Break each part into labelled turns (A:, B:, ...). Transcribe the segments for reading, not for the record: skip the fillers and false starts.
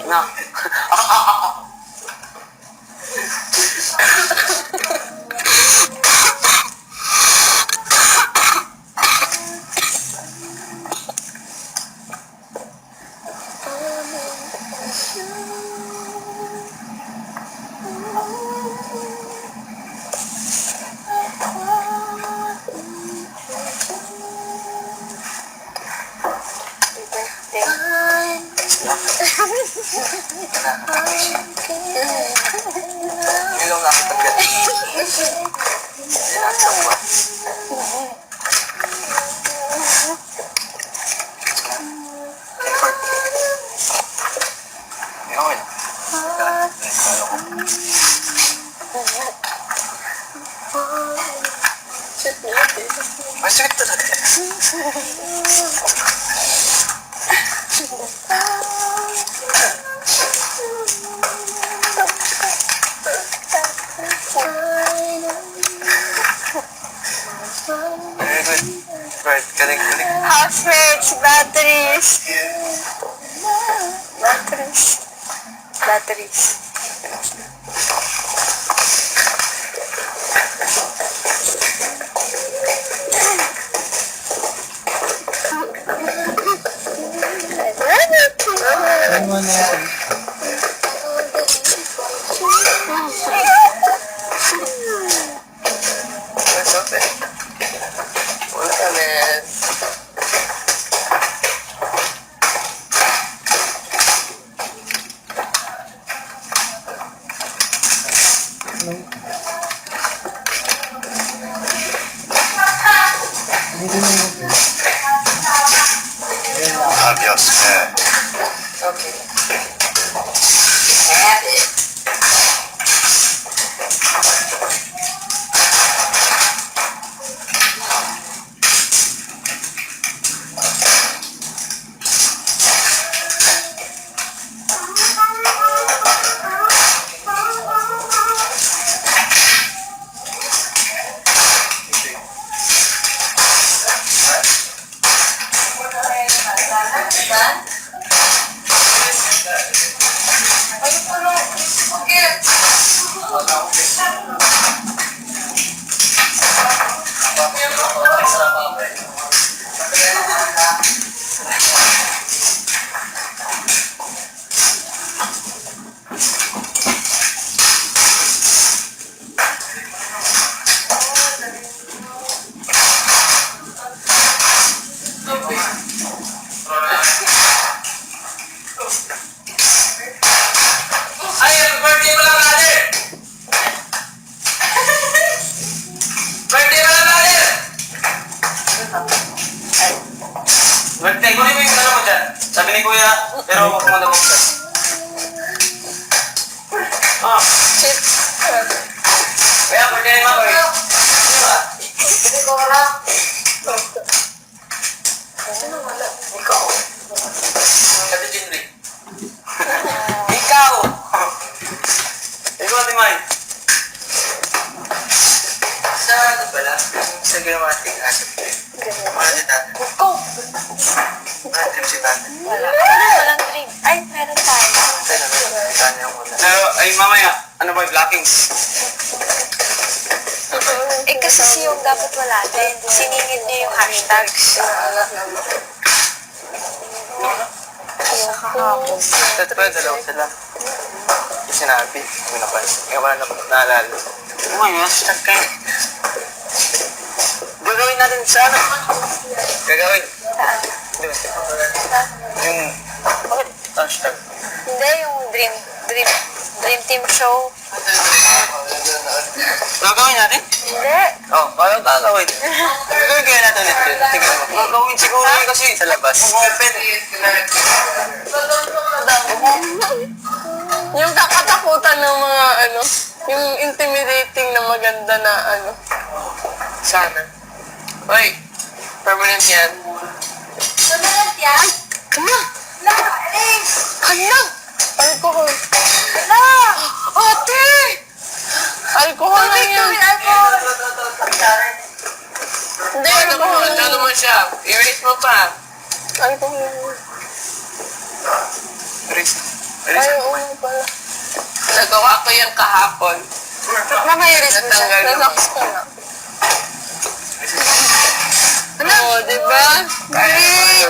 A: Na. Ilong na kita ka. Sinasama. Masakit talaga. Very good. Right, galing.
B: Housemates, batteries. Batteries.
A: What's up there? Wala na.
C: Adios, man.
A: Okay. Have it. Birthday ko rin mo yung ano mo dyan. Sabi ni Kuya, pero huwag mo na buksan. Oh,
B: Shit.
A: Kuya, birthday rin mo ko eh. Ano ba?
B: Hindi ko wala. Sino wala?
A: Ikaw. Sabi Jinri. Ikaw. Ikaw, Timay. Sa ano pala? Sa gramatic asset ko eh. Ano si Tata?
B: Go!
A: Ano trip si Tata?
B: Wala. Walang dream. Ay, meron tayo.
A: Tayo na, Tata yung wala. So, ay mamaya, ano ba yung blockings?
B: Eh, kasi yung dapat wala din. Siningid niyo yung hashtags. Sa kahapon.
A: Dati pa, dalawa sila. Yung sinabi, yung napansin. Ngayon wala na naalala. Oo, yung hashtag kayo. Gagawin natin sa ano? Gagawin. Di ba? Yung, bakit hashtag?
B: Hindi, yung dream team show.
A: Gagawin natin?
B: Hindi.
A: Oo, parang gagawin. Gagawin kaya natin ulit yun. Tingnan mo. Gagawin siguro yun kasi sa labas. Open.
D: Yung kakatakutan ng mga ano, yung intimidating na maganda na ano.
A: Sana. Uy, permanent yan.
B: Sumunod yan?
D: Hala!
B: Wala, alis!
D: Hala! Alcohol!
B: Wala!
D: Ate! Alcohol na
B: Tubig,
D: yan!
B: alcohol!
D: Hindi,
A: Ano mo,
D: alcohol na
A: ano mo siya? I-rate mo pa.
D: Alcohol na yan.
A: Rate.
D: Ay, oo nga pala. Nagawa ko yan kahapon.
B: Mamayiris mo siya.
D: Natanggal naman.
B: Relax ko na.
D: Oo, diba? Ay,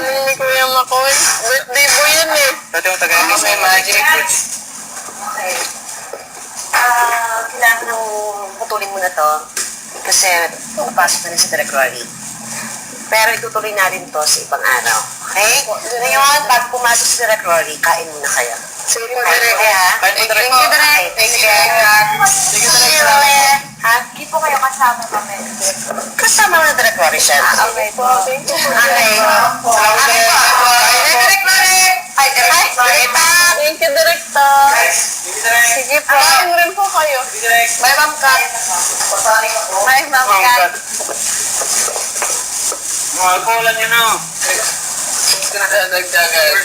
D: ni Kuya Makoy. Birthday boy yan eh.
A: Dati mo tagay.
D: May magic.
C: Kailangan nang putulin mo na to kasi papasok na rin sa directory. Pero itutuloy natin to sa ibang araw. Okay? Ngayon, bago pumasok sa directory, kain muna kayo.
D: Sige po,
C: Okay,
D: Direk.
C: ha?
D: Thank you, Direk.
C: Thank you,
A: Sige, Direk.
C: Ha?
B: Hindi po kayo kasama kami.
C: Kasama mo na directory siya.
B: Okay po.
D: Thank you.
C: Okay.
A: Salamat, Direk.
C: Directory! Ay, directory.
D: Thank you, Direkta.
B: Sige po.
D: Kain rin po kayo.
C: Bye, Ma'am Kat.
B: Bye, Ma'am Kat.
A: Mga kulang yun na.
D: Dagdagan.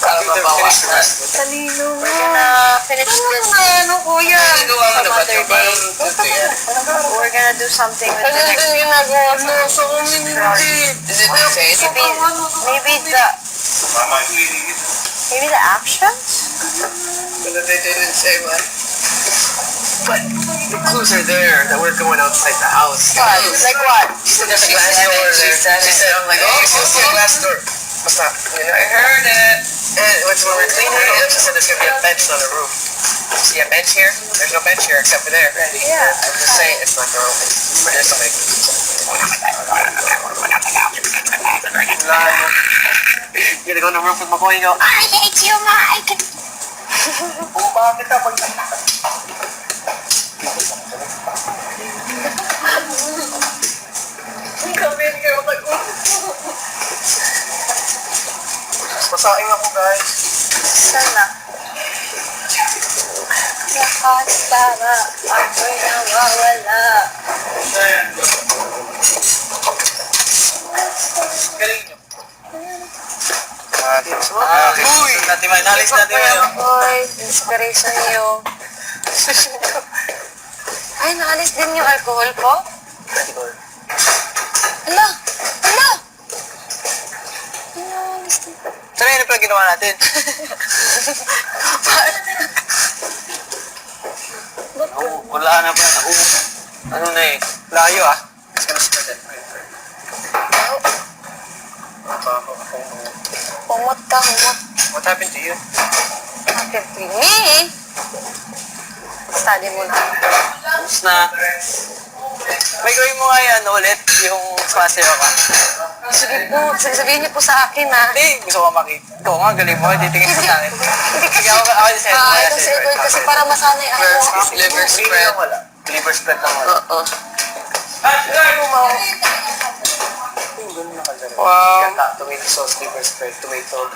D: Para mabawasan.
B: Talino mo. We're gonna finish this.
C: Ano, kuya?
D: Nagawa mo na ba ito? Parang
B: We're gonna do something with the
D: Ganyan
B: next.
D: din ginagawa mo sa community. Is it the same?
B: Maybe the actions?
D: Wala na din sa iba.
A: But the clues are there that we're going outside the house.
D: Like what?
A: She said there's a glass door there. She said, I'm like, oh, you see a glass door. What's that? And I heard it. And when we're cleaning it, she said there's going to be a bench on the roof. See a bench here? There's no bench here except for there.
B: Yeah.
A: I'm just saying, it's not going to open. There's somebody. You're going to go on the roof with McCoy and go, I hate you, Mike! Bakit ka pag...
D: Kami kayo mag-usap.
A: Masaing ako, guys.
B: Sana. Lakas para ako'y nawawala.
A: Galing nyo. Uy! Natin man, nalis natin man.
B: Oy, inspiration niyo. Ay, naalis din yung alcohol ko? Hala! Hala! Naalis din.
A: Saan yun pala ginawa natin? Wala na pa. Ano na eh. Layo ah. It's gonna spread it.
B: Humot ka, humot.
A: What happened to you?
B: Bakit me? Study mo na.
A: Tapos na. May gawin mo nga yan ulit, yung sumasayaw ka.
B: Sige po, sabihin niyo po sa akin ha.
A: Hindi, gusto ko makita. Ikaw nga, galing mo, titingin mo sa akin. Sige, ako yung sa'yo.
B: Kasi para masanay ako.
D: Liver spread.
A: Liver spread lang wala.
D: Oo.
A: Wow. Tomato sauce, liver spread, tomato.